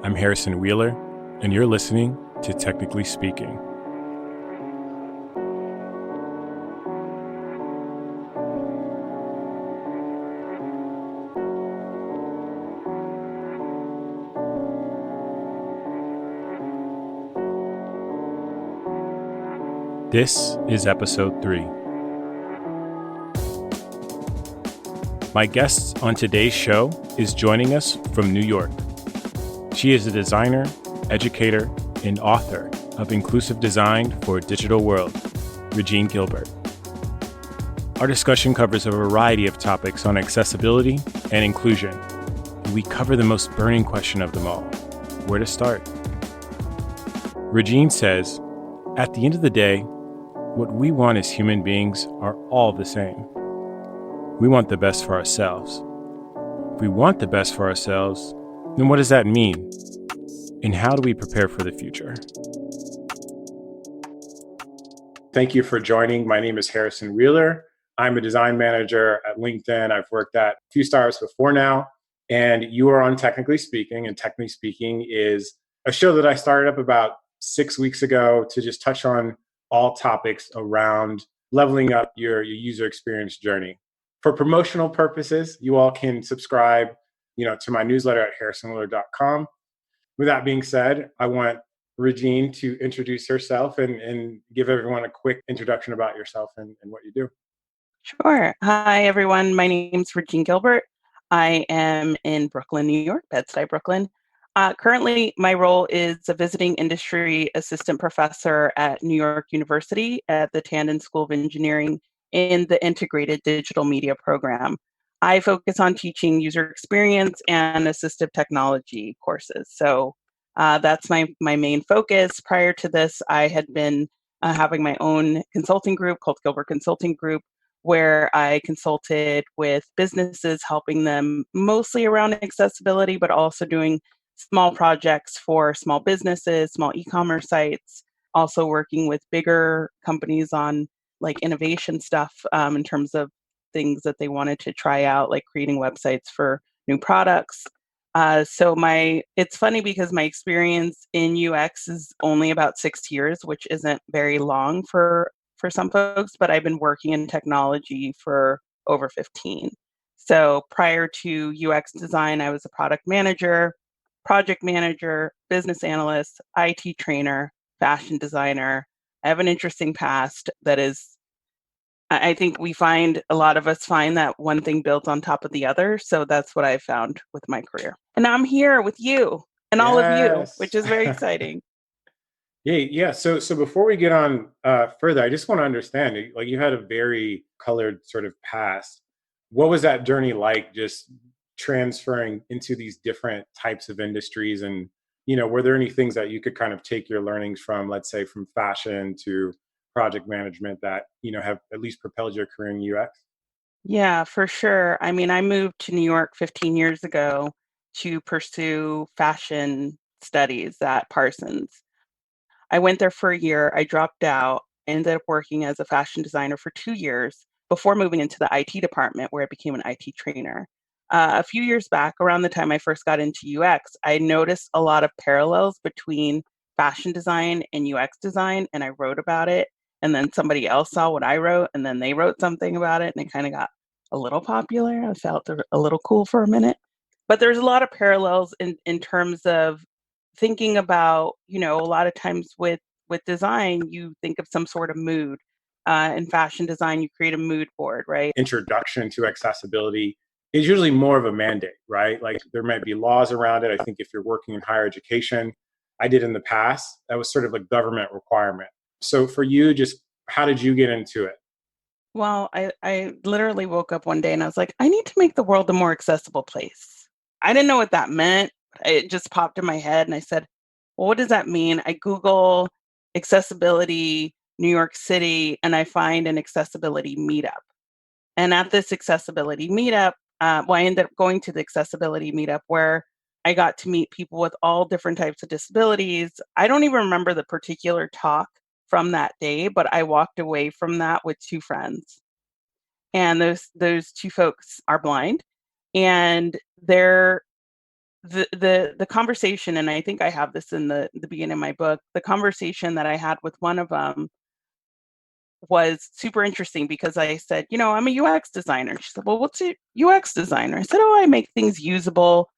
I'm Harrison Wheeler, and you're listening to Technically Speaking. This is episode 3. My guest on today's show is joining us from New York. She is a designer, educator, and author of Inclusive Design for a Digital World, Regine Gilbert. Our discussion covers a variety of topics on accessibility and inclusion, and we cover the most burning question of them all: where to start? Regine says, at the end of the day, what we want as human beings are all the same. We want the best for ourselves. If we want the best for ourselves, then what does that mean? And how do we prepare for the future? Thank you for joining. My name is Harrison Wheeler. I'm a design manager at LinkedIn. I've worked at a few startups before now, and you are on Technically Speaking. And Technically Speaking is a show that I started up about 6 weeks ago to just touch on all topics around leveling up your user experience journey. For promotional purposes, you all can subscribe, to my newsletter at harrisonwheeler.com. With that being said, I want Regine to introduce herself and give everyone a quick introduction about yourself and what you do. Sure. Hi, everyone. My name's Regine Gilbert. I am in Brooklyn, New York, Bed-Stuy, Brooklyn. Currently, my role is a visiting industry assistant professor at New York University at the Tandon School of Engineering in the Integrated Digital Media program. I focus on teaching user experience and assistive technology courses. So that's my main focus. Prior to this, I had been having my own consulting group called Gilbert Consulting Group, where I consulted with businesses, helping them mostly around accessibility, but also doing small projects for small businesses, small e-commerce sites, also working with bigger companies on like innovation stuff in terms of things that they wanted to try out, like creating websites for new products. It's funny because my experience in UX is only about 6 years, which isn't very long for some folks, but I've been working in technology for over 15. So prior to UX design, I was a product manager, project manager, business analyst, IT trainer, fashion designer. I have an interesting past that is, I think a lot of us find that one thing builds on top of the other. So that's what I've found with my career. And I'm here with you and all of you, Yes. which is very exciting. Yeah. So before we get on further, I just want to understand, like, you had a very colored sort of past. What was that journey like, just transferring into these different types of industries? And, were there any things that you could kind of take your learnings from, let's say, from fashion to project management that, have at least propelled your career in UX? Yeah, for sure. I mean, I moved to New York 15 years ago to pursue fashion studies at Parsons. I went there for a year. I dropped out, ended up working as a fashion designer for 2 years before moving into the IT department where I became an IT trainer. A few years back, around the time I first got into UX, I noticed a lot of parallels between fashion design and UX design, and I wrote about it. And then somebody else saw what I wrote, and then they wrote something about it, and it kind of got a little popular. I felt a little cool for a minute. But there's a lot of parallels in terms of thinking about, a lot of times with design, you think of some sort of mood. In fashion design, you create a mood board, right? Introduction to accessibility is usually more of a mandate, right? Like, there might be laws around it. I think if you're working in higher education, I did in the past, that was sort of a government requirement. So for you, just how did you get into it? Well, I literally woke up one day and I was like, I need to make the world a more accessible place. I didn't know what that meant. It just popped in my head and I said, well, what does that mean? I Google accessibility New York City and I find an accessibility meetup. And at this accessibility meetup, I ended up going to the accessibility meetup where I got to meet people with all different types of disabilities. I don't even remember the particular talk from that day, but I walked away from that with two friends. And those two folks are blind, and they're the conversation, and I think I have this in the beginning of my book, the conversation that I had with one of them was super interesting because I said, I'm a UX designer. She said, well, what's a UX designer? I said, oh, I make things usable.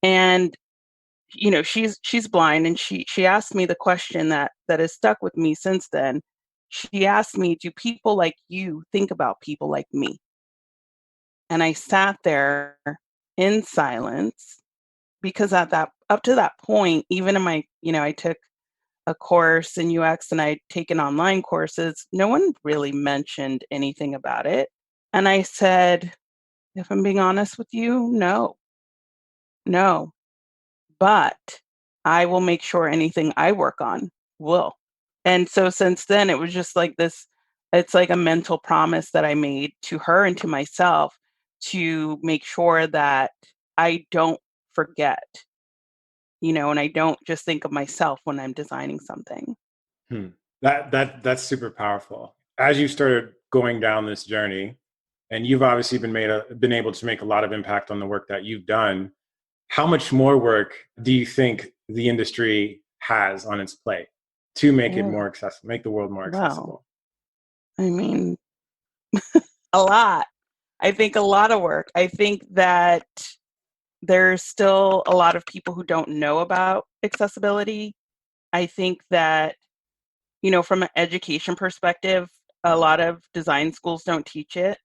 And she's blind, and she asked me the question that has stuck with me since then. She asked me, do people like you think about people like me? And I sat there in silence because at that up to that point, even in my, I took a course in UX and I'd taken online courses, no one really mentioned anything about it. And I said, if I'm being honest with you, no, but I will make sure anything I work on will. And so since then, it was just like this, it's like a mental promise that I made to her and to myself to make sure that I don't forget, and I don't just think of myself when I'm designing something. Hmm. That's super powerful. As you started going down this journey, and you've obviously been able to make a lot of impact on the work that you've done. How much more work do you think the industry has on its plate to make it Oh, more accessible, make the world more well, accessible? I mean, a lot. I think a lot of work. I think that there's still a lot of people who don't know about accessibility. I think that, from an education perspective, a lot of design schools don't teach it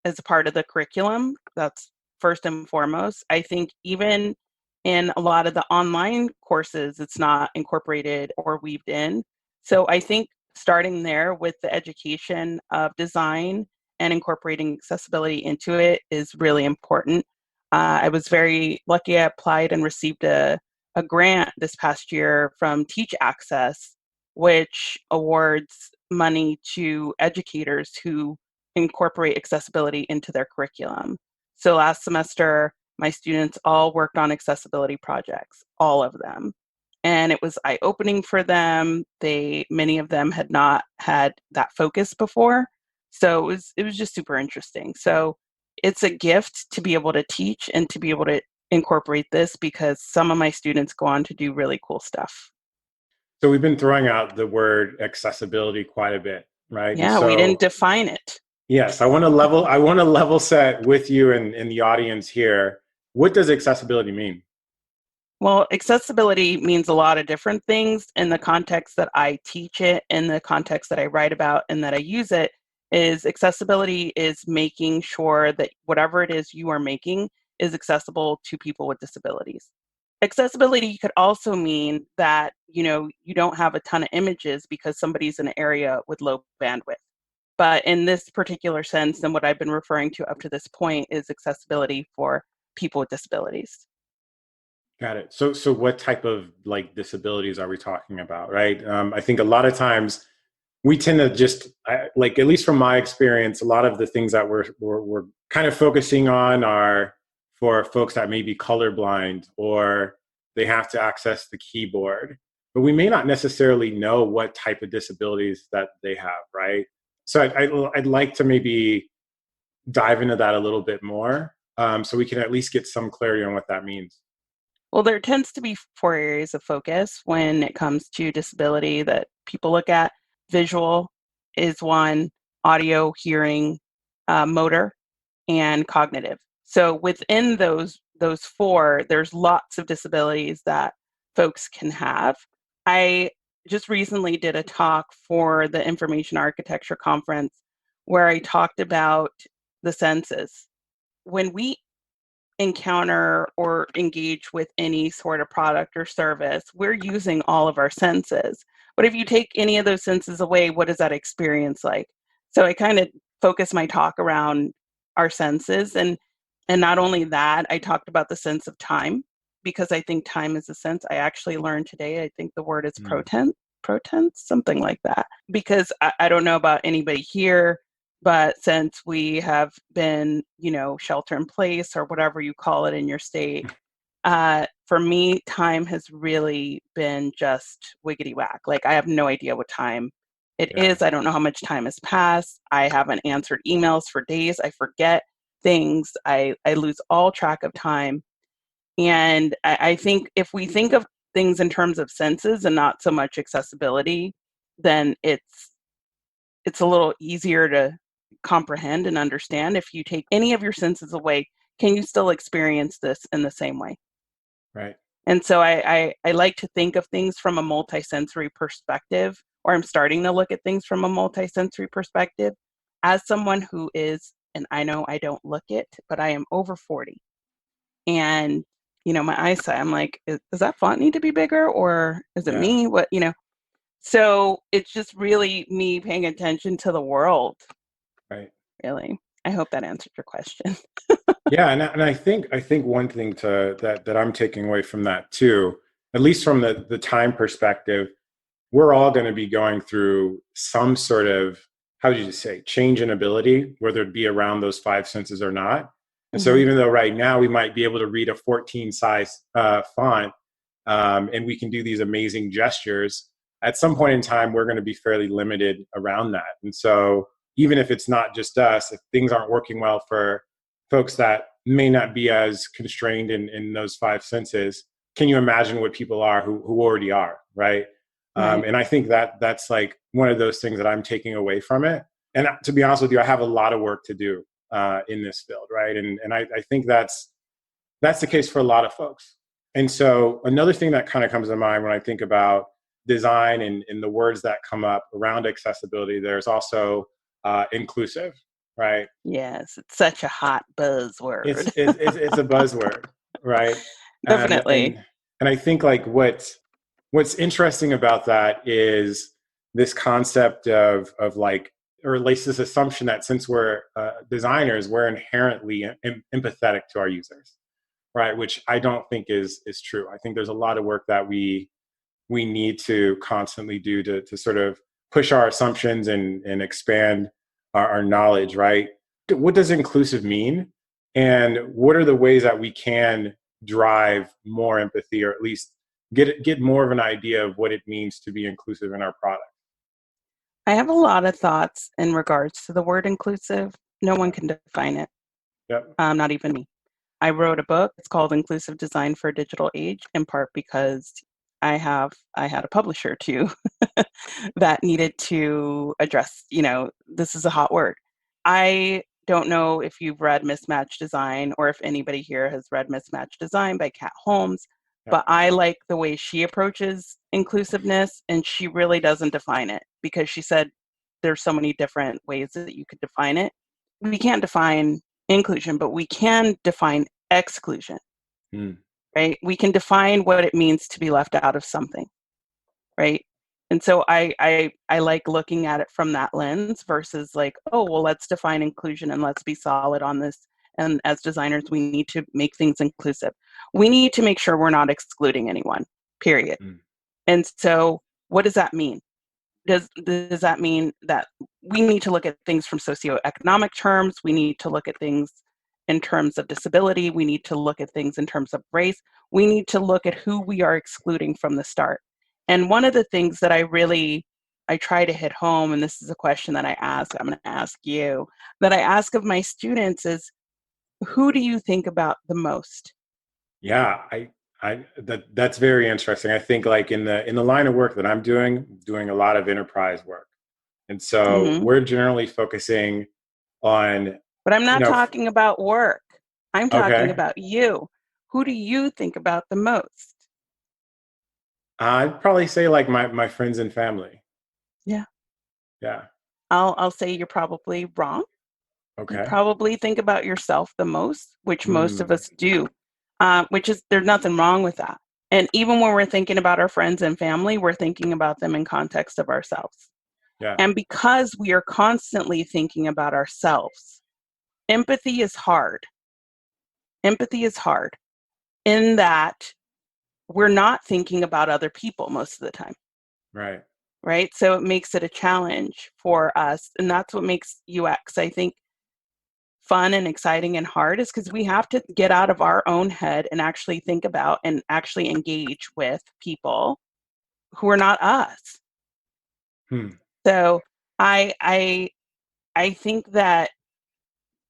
as a part of the curriculum. That's first and foremost. I think even in a lot of the online courses, it's not incorporated or weaved in. So I think starting there with the education of design and incorporating accessibility into it is really important. I was very lucky. I applied and received a grant this past year from Teach Access, which awards money to educators who incorporate accessibility into their curriculum. So last semester, my students all worked on accessibility projects, all of them. And it was eye-opening for them. Many of them had not had that focus before. So it was just super interesting. So it's a gift to be able to teach and to be able to incorporate this because some of my students go on to do really cool stuff. So we've been throwing out the word accessibility quite a bit, right? And Yeah, we didn't so define it. yes, I want to level set with you and in the audience here. What does accessibility mean? Well, accessibility means a lot of different things. In the context that I teach it, in the context that I write about and that I use it, is accessibility is making sure that whatever it is you are making is accessible to people with disabilities. Accessibility could also mean that, you don't have a ton of images because somebody's in an area with low bandwidth. But in this particular sense, and what I've been referring to up to this point is accessibility for people with disabilities. Got it. So what type of like disabilities are we talking about, right? I think a lot of times we tend to just like, at least from my experience, a lot of the things that we're kind of focusing on are for folks that may be colorblind or they have to access the keyboard, but we may not necessarily know what type of disabilities that they have, right? So I'd like to maybe dive into that a little bit more, so we can at least get some clarity on what that means. Well, there tends to be four areas of focus when it comes to disability that people look at. Visual is one, audio, hearing, motor, and cognitive. So within those four, there's lots of disabilities that folks can have. I just recently did a talk for the Information Architecture Conference where I talked about the senses. When we encounter or engage with any sort of product or service, we're using all of our senses. But if you take any of those senses away, what is that experience like? So I kind of focus my talk around our senses, and not only that, I talked about the sense of time because I think time is a sense. I actually learned today, I think the word is Mm. protense, something like that. Because I don't know about anybody here, but since we have been, shelter in place or whatever you call it in your state, for me, time has really been just wiggity whack. Like, I have no idea what time it Yeah. is. I don't know how much time has passed. I haven't answered emails for days. I forget things. I lose all track of time. And I think if we think of things in terms of senses and not so much accessibility, then it's a little easier to comprehend and understand. If you take any of your senses away, can you still experience this in the same way? Right. And so I like to think of things from a multisensory perspective, or I'm starting to look at things from a multisensory perspective as someone who is, and I know I don't look it, but I am over 40. And, my eyesight, I'm like, does that font need to be bigger or is it Yeah. me? So it's just really me paying attention to the world, Right. really. I hope that answered your question. Yeah, and I think one thing that I'm taking away from that too, at least from the time perspective, we're all going to be going through some sort of, how do you say, change in ability, whether it be around those five senses or not. And so Hmm. even though right now we might be able to read a 14 size font, and we can do these amazing gestures, at some point in time, we're going to be fairly limited around that. And so even if it's not just us, if things aren't working well for folks that may not be as constrained in those five senses, can you imagine what people are who already are, right? Right. And I think that's like one of those things that I'm taking away from it. And to be honest with you, I have a lot of work to do in this field, right? And I think that's the case for a lot of folks. And so another thing that kind of comes to mind when I think about design and the words that come up around accessibility, there's also inclusive, right? Yes, it's such a hot It's buzzword. it's a buzzword, right? And Definitely. and and I think like what's interesting about that is this concept of like, or at least this assumption that since we're designers, we're inherently empathetic to our users, right? Which I don't think is true. I think there's a lot of work that we need to constantly do to sort of push our assumptions and expand our knowledge, right? What does inclusive mean? And what are the ways that we can drive more empathy, or at least get more of an idea of what it means to be inclusive in our product? I have a lot of thoughts in regards to the word inclusive. No one Yeah. can define it, Yep. not even me. I wrote a book. It's called Inclusive Design for a Digital Age, in part because I had a publisher too that needed to address, this is a hot word. I don't know if you've read Mismatch Design or if anybody here has read Mismatch Design by Kat Holmes, Yep. but I like the way she approaches inclusiveness, and she really doesn't define it because she said there's so many different ways that you could define it. We can't define inclusion, but we can define exclusion, Mm. right? We can define what it means to be left out of something, right? And so I like looking at it from that lens versus like, oh, well, let's define inclusion and let's be solid on this. And as designers, we need to make things inclusive. We need to make sure we're not excluding anyone, period. Mm. And so what does that mean? Does that mean that we need to look at things from socioeconomic terms? We need to look at things in terms of disability. We need to look at things in terms of race. We need to look at who we are excluding from the start. And one of the things that I try to hit home, and this is a question that I'm going to ask you, that I ask of my students is, who do you think about the most? Yeah, that's very interesting. I think like in the line of work that I'm doing a lot of enterprise work. And so Hmm. we're generally focusing on, But I'm you not know, talking about work. I'm talking okay, about you. Who do you think about the most? I'd probably say like my friends and family. Yeah. Yeah. I'll say you're probably wrong. You Okay. probably think about yourself the most, which most of Mm, us do, which is there's nothing wrong with that. And even when we're thinking about our friends and family, we're thinking about them in context of ourselves. yeah. And because we are constantly thinking about ourselves, empathy is hard. Empathy is hard in that we're not thinking about other people most of the time, Right. right? So it makes it a challenge for us. And that's what makes UX, I think, fun and exciting and hard, is because we have to get out of our own head and actually think about and actually engage with people who are not us. Hmm. So I I I think that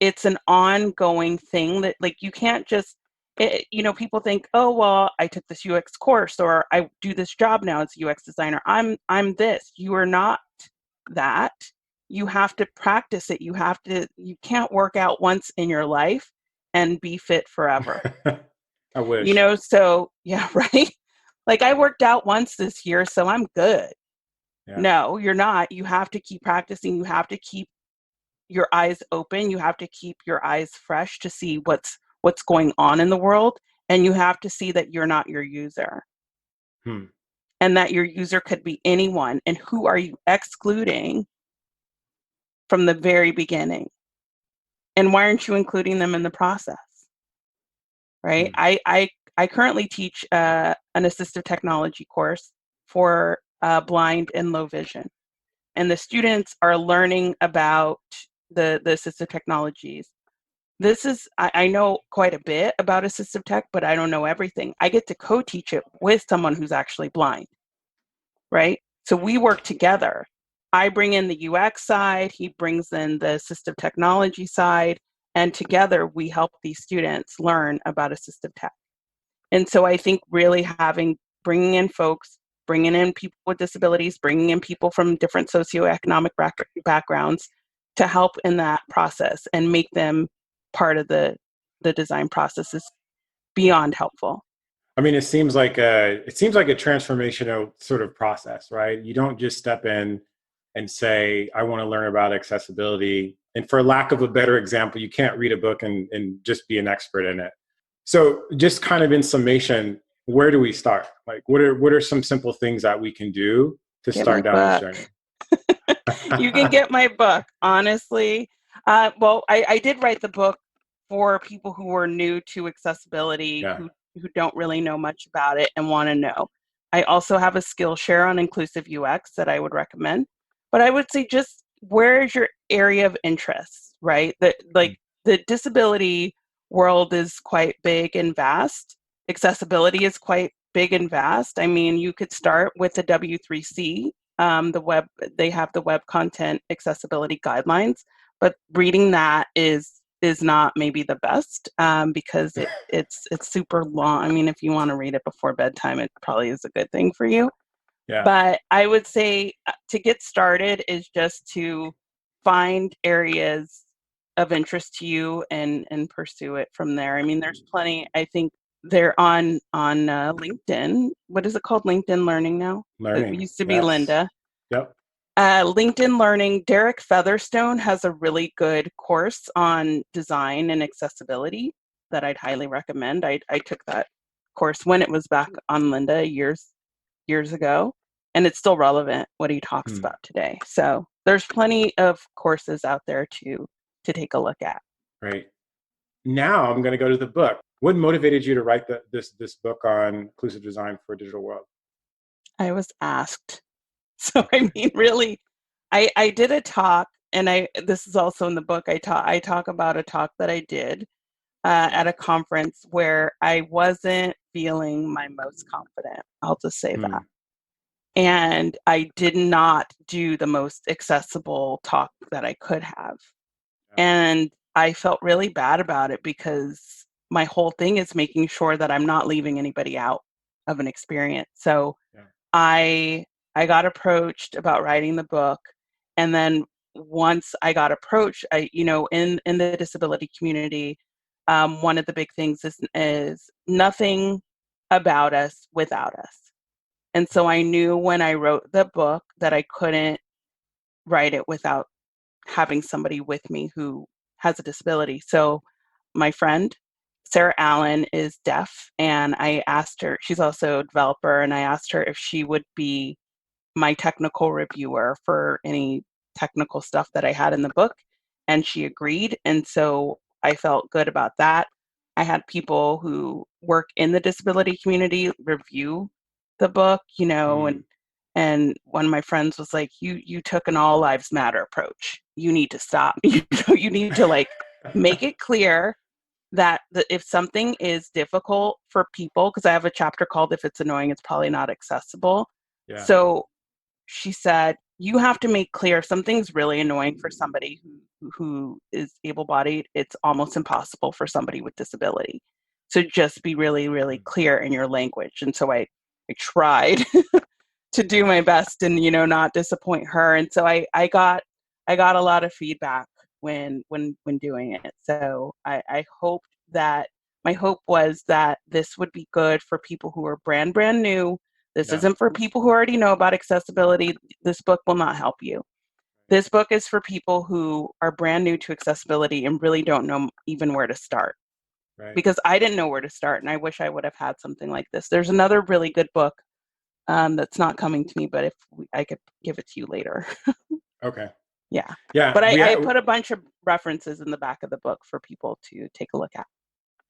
it's an ongoing thing that, like, you can't just People think, oh, well, I took this UX course or I do this job now as a UX designer. I'm this. You are not that. You have to practice it. You can't work out once in your life and be fit forever. I wish. So yeah, right? Like I worked out once this year, so I'm good. Yeah. No, you're not. You have to keep practicing. You have to keep your eyes open. You have to keep your eyes fresh to see what's going on in the world. And you have to see that you're not your user Hmm. and that your user could be anyone. And who are you excluding from the very beginning? And why aren't you including them in the process? Right? Hmm. I currently teach an assistive technology course for blind and low vision. And the students are learning about the assistive technologies. I know quite a bit about assistive tech, but I don't know everything. I get to co-teach it with someone who's actually blind, right? So we work together. I bring in the UX side, he brings in the assistive technology side, and together we help these students learn about assistive tech. And so I think really bringing in folks, bringing in people with disabilities, bringing in people from different socioeconomic backgrounds to help in that process and make them part of the design process is beyond helpful. I mean, it seems like a transformational sort of process, right? You don't just step in and say, I want to learn about accessibility. And for lack of a better example, you can't read a book and just be an expert in it. So just kind of in summation, where do we start? Like what are some simple things that we can do to Get my start down this book. journey? You can get my book, honestly. I did write the book for people who are new to accessibility, Yeah. who don't really know much about it and want to know. I also have a Skillshare on inclusive UX that I would recommend. But I would say just where is your area of interest, right? Mm. The disability world is quite big and vast. Accessibility is quite big and vast. I mean, you could start with the W3C, they have the web content accessibility guidelines, but reading that is not maybe the best, because it's super long. I mean, if you want to read it before bedtime, it probably is a good thing for you. Yeah. But I would say to get started is just to find areas of interest to you and pursue it from there. I mean, there's plenty. I think they're on LinkedIn. What is it called? LinkedIn Learning now. It Learning. used to be Yes. Linda. Yep. LinkedIn Learning. Derek Featherstone has a really good course on design and accessibility that I'd highly recommend. I took that course when it was back on Linda years ago, and it's still relevant what he talks Hmm. about today. So there's plenty of courses out there to take a look at. Right. Now I'm going to go to the book. What motivated you to write this book on inclusive design for a digital world? I was asked. So I mean, really, I did a talk, and this is also in the book. I talk about a talk that I did at a conference where I wasn't feeling my most confident. I'll just say that. Hmm. And I did not do the most accessible talk that I could have. Yeah. And I felt really bad about it because my whole thing is making sure that I'm not leaving anybody out of an experience. So Yeah. I I got approached about writing the book, and then once I got approached, in the disability community, one of the big things is nothing about us without us. And so I knew when I wrote the book that I couldn't write it without having somebody with me who has a disability. So my friend Sarah Allen is deaf, and I asked her, she's also a developer, and I asked her if she would be my technical reviewer for any technical stuff that I had in the book, and she agreed. And so I felt good about that. I had people who work in the disability community review the book, Hmm. and one of my friends was like, you took an all lives matter approach. You need to stop. You need to like make it clear that if something is difficult for people, because I have a chapter called If It's Annoying, It's Probably Not Accessible. Yeah. So she said, you have to make clear if something's really annoying for somebody who is able-bodied, it's almost impossible for somebody with disability. So just be really, really Mm. clear in your language. And so I tried to do Yeah. my best and, not disappoint her. And so I got a lot of feedback when doing it. So I hoped that my hope was that this would be good for people who are brand new. This Yeah. isn't for people who already know about accessibility. This book will not help you. This book is for people who are brand new to accessibility and really don't know even where to start, Right. because I didn't know where to start, and I wish I would have had something like this. There's another really good book that's not coming to me, but if I could give it to you later. Okay. Yeah. Yeah. But I put a bunch of references in the back of the book for people to take a look at.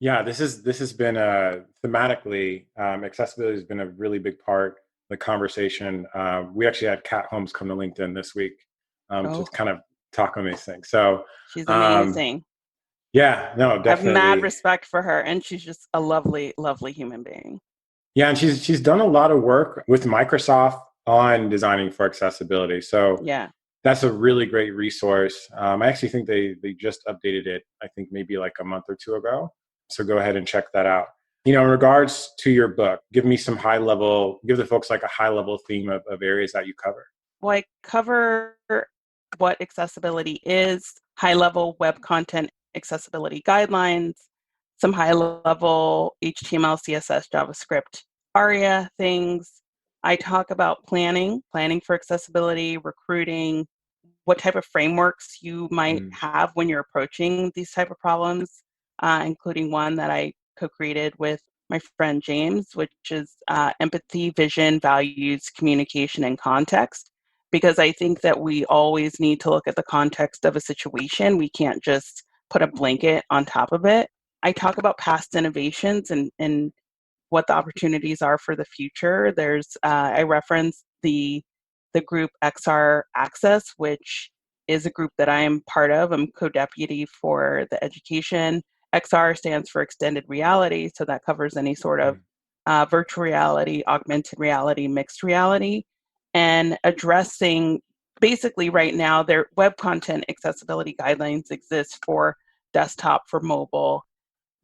Yeah, this has been thematically, accessibility has been a really big part of the conversation. We actually had Kat Holmes come to LinkedIn this week to Oh, kind of talk on these things. So she's um, amazing. yeah, no, I have mad definitely. respect for her, and she's just a lovely, lovely human being. Yeah, and she's done a lot of work with Microsoft on designing for accessibility. So Yeah. that's a really great resource. I actually think they just updated it. I think maybe like a month or two ago. So go ahead and check that out. In regards to your book, give me some give the folks like a high level theme of areas that you cover. Well, I cover what accessibility is, high level web content accessibility guidelines, some high level HTML, CSS, JavaScript, ARIA things. I talk about planning for accessibility, recruiting, what type of frameworks you might Mm, have when you're approaching these type of problems, including one that I co-created with my friend James, which is empathy, vision, values, communication, and context. Because I think that we always need to look at the context of a situation. We can't just put a blanket on top of it. I talk about past innovations and what the opportunities are for the future. I reference the group XR Access, which is a group that I am part of. I'm co-deputy for the education. XR stands for extended reality, so that covers any sort of mm, virtual reality, augmented reality, mixed reality, and addressing basically right now their web content accessibility guidelines exist for desktop, for mobile,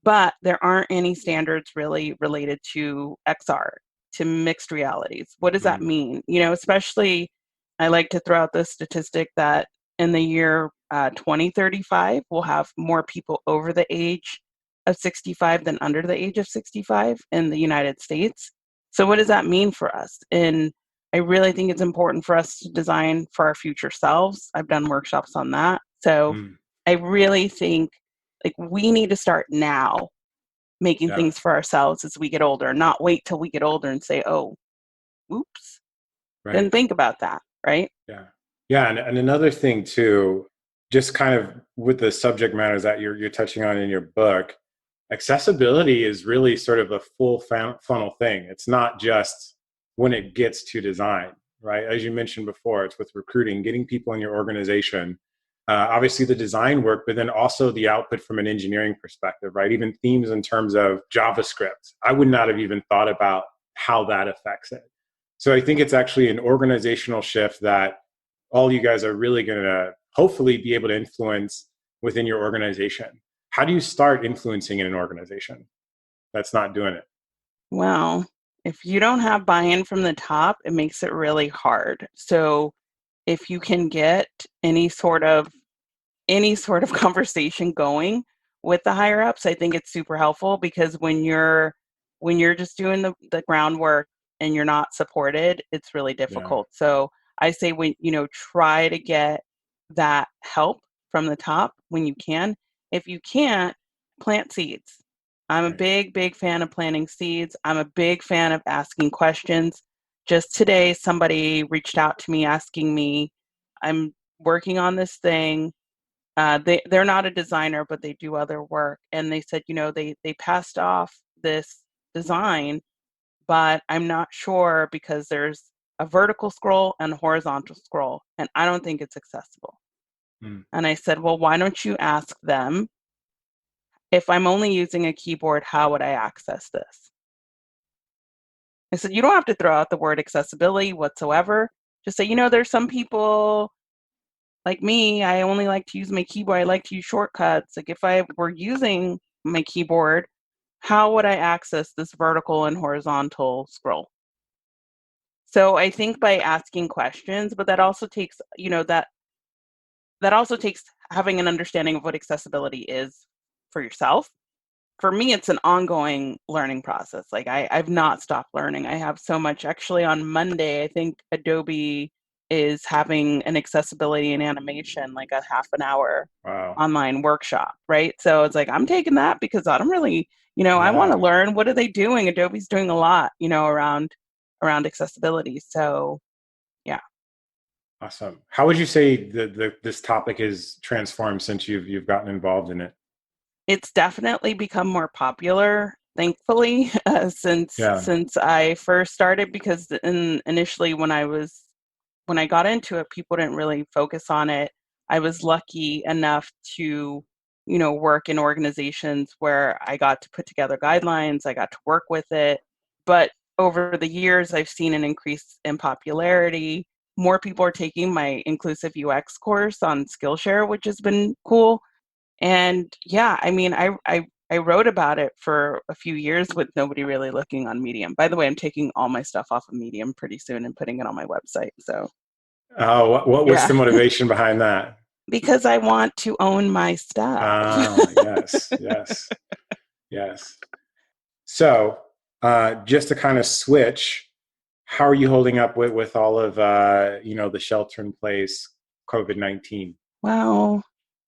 but there aren't any standards really related to XR, to mixed realities. What does that mm, mean? Especially I like to throw out the statistic that in the year 2035, we'll have more people over the age of 65 than under the age of 65 in the United States. So, what does that mean for us? And I really think it's important for us to design for our future selves. I've done workshops on that. So, mm. I really think like we need to start now making Yeah, things for ourselves as we get older, not wait till we get older and say, oh, oops, right. didn't think about that, right? Yeah. Yeah. And another thing too, just kind of with the subject matters that you're touching on in your book, accessibility is really sort of a full funnel thing. It's not just when it gets to design, right? As you mentioned before, it's with recruiting, getting people in your organization, obviously the design work, but then also the output from an engineering perspective, right? Even themes in terms of JavaScript. I would not have even thought about how that affects it. So I think it's actually an organizational shift that all you guys are really going to hopefully be able to influence within your organization. How do you start influencing in an organization that's not doing it? Well, if you don't have buy-in from the top, it makes it really hard. So if you can get any sort of conversation going with the higher ups, I think it's super helpful, because when you're just doing the groundwork and you're not supported, it's really Yeah. difficult. So I say when try to get that help from the top when you can. If you can't, plant seeds. I'm a Right. big, big fan of planting seeds. I'm a big fan of asking questions. Just today, somebody reached out to me asking me, I'm working on this thing. They're not a designer, but they do other work, and they said, they passed off this design, but I'm not sure because there's a vertical scroll and a horizontal scroll, and I don't think it's accessible. Mm, And I said, well, why don't you ask them, if I'm only using a keyboard, how would I access this? I said, you don't have to throw out the word accessibility whatsoever. Just say, there's some people like me, I only like to use my keyboard. I like to use shortcuts. Like if I were using my keyboard, how would I access this vertical and horizontal scroll? So I think by asking questions, but that also takes, that also takes having an understanding of what accessibility is for yourself. For me, it's an ongoing learning process. Like I've not stopped learning. I have so much. Actually, on Monday, I think Adobe is having an accessibility and animation, like a half an hour Wow. online workshop, right? So it's like I'm taking that because I don't really, I want to Yeah. learn what are they doing. Adobe's doing a lot, around accessibility. So yeah. Awesome. How would you say this topic is transformed since you've gotten involved in it? It's definitely become more popular, thankfully, since Yeah. since I first started. Because initially, when I got into it, people didn't really focus on it. I was lucky enough to, work in organizations where I got to put together guidelines. I got to work with it, but over the years, I've seen an increase in popularity. More people are taking my inclusive UX course on Skillshare, which has been cool. And yeah, I mean, I wrote about it for a few years with nobody really looking on Medium. By the way, I'm taking all my stuff off of Medium pretty soon and putting it on my website. So Oh, what's yeah, the motivation behind that? because I want to own my stuff. Ah, yes, yes, yes. So, just to kind of switch, how are you holding up with all of the shelter in place COVID-19? Well,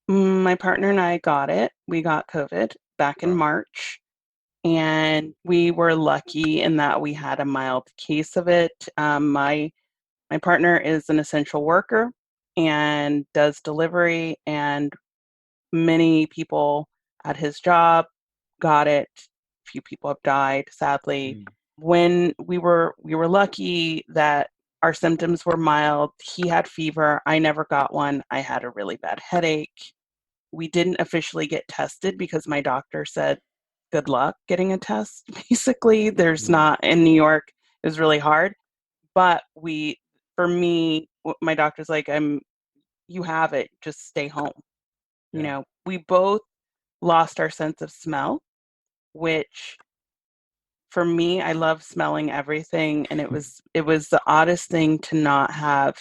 my partner and I got it. We got COVID back in Wow. March, and we were lucky in that we had a mild case of it. My partner is an essential worker and does delivery, and many people at his job got it. A few people have died, sadly. Mm, When we were lucky that our symptoms were mild. He had fever. I never got one. I had a really bad headache. We didn't officially get tested because my doctor said, good luck getting a test. Basically, there's mm, not in New York. It was really hard. But for me, my doctor's like, you have it, just stay home. yeah. We both lost our sense of smell, which for me, I love smelling everything. And it was the oddest thing to not have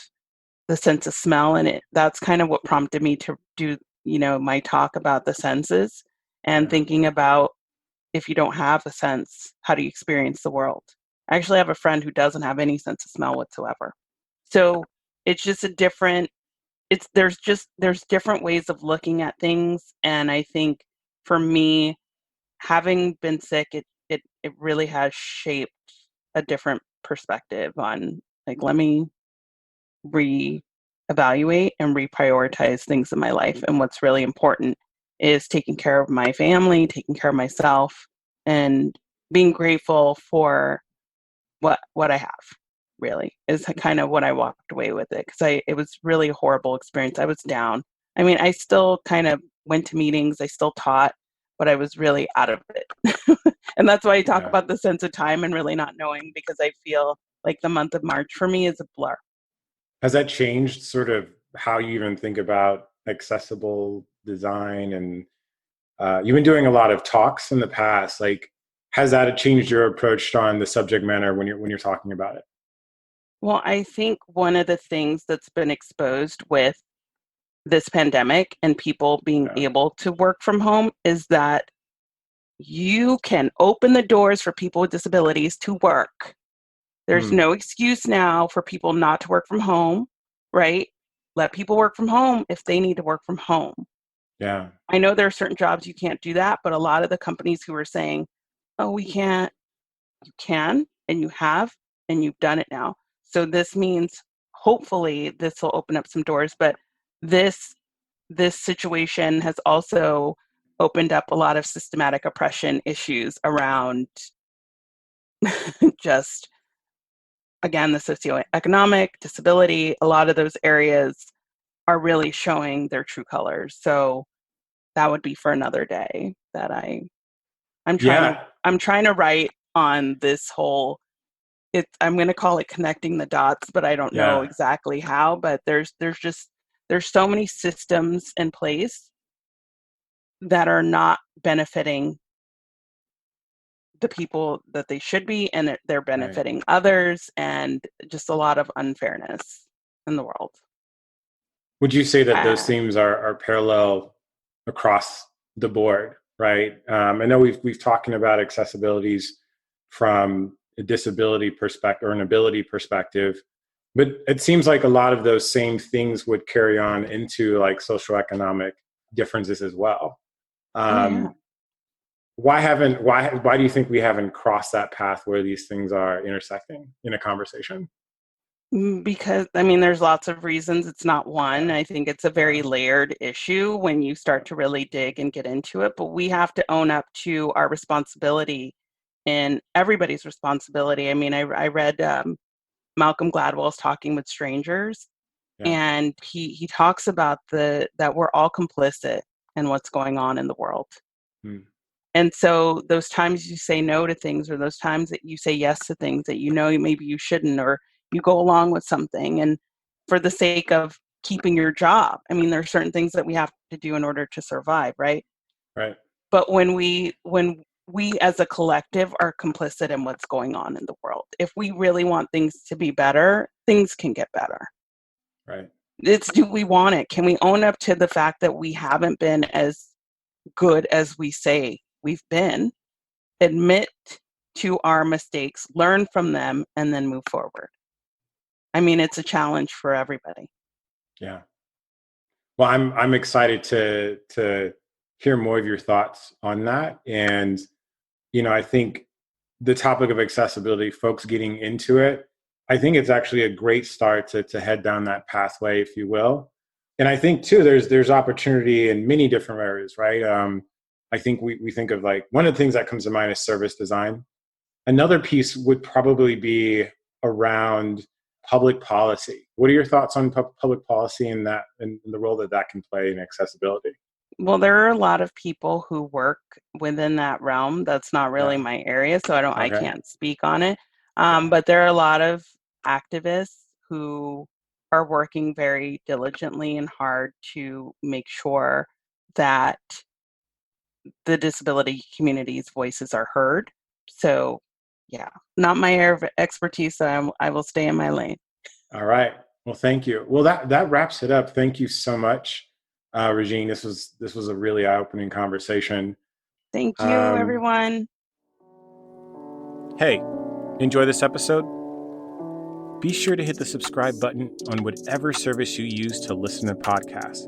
the sense of smell. And that's kind of what prompted me to do, my talk about the senses and Yeah. thinking about if you don't have a sense, how do you experience the world? I actually have a friend who doesn't have any sense of smell whatsoever. So it's just a different it's there's different ways of looking at things. And I think for me, having been sick, it really has shaped a different perspective on, like, let me reevaluate and reprioritize things in my life. And what's really important is taking care of my family, taking care of myself, and being grateful for what I have. Really is kind of what I walked away with it, because it was really a horrible experience. I was down. I mean, I still kind of went to meetings, I still taught, but I was really out of it. And that's why I talk Yeah. about the sense of time and really not knowing, because I feel like the month of March for me is a blur. Has that changed sort of how you even think about accessible design? And you've been doing a lot of talks in the past. Like, has that changed your approach on the subject matter when you're talking about it? Well, I think one of the things that's been exposed with this pandemic and people being Yeah. able to work from home is that you can open the doors for people with disabilities to work. There's Mm, no excuse now for people not to work from home, right? Let people work from home if they need to work from home. yeah. I know there are certain jobs you can't do that, but a lot of the companies who are saying, oh, we can't, you can, and you have, and you've done it now. So this means hopefully this will open up some doors, but this this situation has also opened up a lot of systematic oppression issues around just, again, the socioeconomic disability. A lot of those areas are really showing their true colors. So that would be for another day. That I'm trying to Yeah. I'm trying to write on this whole, I'm going to call it connecting the dots, but I don't know Yeah. exactly how. But there's so many systems in place that are not benefiting the people that they should be, and they're Right. benefiting others, and just a lot of unfairness in the world. Would you say that those Uh, themes are parallel across the board, right? I know we've talking about accessibilities from a disability perspective or an ability perspective, but it seems like a lot of those same things would carry on into like social economic differences as well. oh yeah. Why do you think we haven't crossed that path where these things are intersecting in a conversation? Because I mean, there's lots of reasons. It's not one. Yeah, I think it's a very layered issue when you start to really dig and get into it. But we have to own up to our responsibility and everybody's responsibility. I mean, I read Malcolm Gladwell's Talking with Strangers, yeah, and he talks about that we're all complicit in what's going on in the world. mm, And so those times you say no to things, or those times that you say yes to things that you know maybe you shouldn't, or you go along with something and for the sake of keeping your job. I mean, there are certain things that we have to do in order to survive, right? right, But when we as a collective are complicit in what's going on in the world, if we really want things to be better, things can get better. right, It's, do we want it? Can we own up to the fact that we haven't been as good as we say we've been? Admit to our mistakes, learn from them, and then move forward. I mean, it's a challenge for everybody. yeah. Well, I'm excited to hear more of your thoughts on that. And I think the topic of accessibility, folks getting into it, I think it's actually a great start to head down that pathway, if you will. And I think too, there's opportunity in many different areas, right? I think we think of like one of the things that comes to mind is service design. Another piece would probably be around public policy. What are your thoughts on public policy and that and the role that that can play in accessibility? Well, there are a lot of people who work within that realm. That's not really Yeah. my area, so I Okay. can't speak on it. Yeah. But there are a lot of activists who are working very diligently and hard to make sure that the disability community's voices are heard. So, yeah, not my area of expertise, so I will stay in my lane. All right. Well, thank you. Well, that wraps it up. Thank you so much, Regine. This was a really eye-opening conversation. Thank you, Um, everyone. hey, enjoy this episode? Be sure to hit the subscribe button on whatever service you use to listen to podcasts.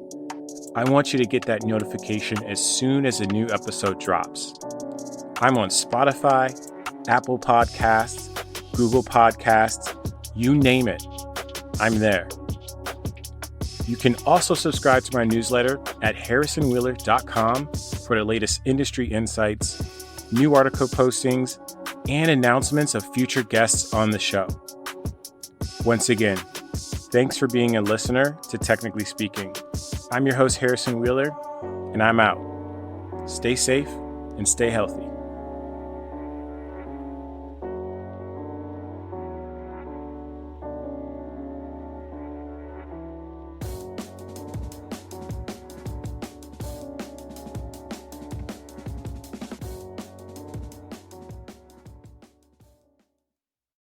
I want you to get that notification as soon as a new episode drops. I'm on Spotify, Apple Podcasts, Google Podcasts, you name it. I'm there. You can also subscribe to my newsletter at harrisonwheeler.com for the latest industry insights, new article postings, and announcements of future guests on the show. Once again, thanks for being a listener to Technically Speaking. I'm your host, Harrison Wheeler, and I'm out. Stay safe and stay healthy.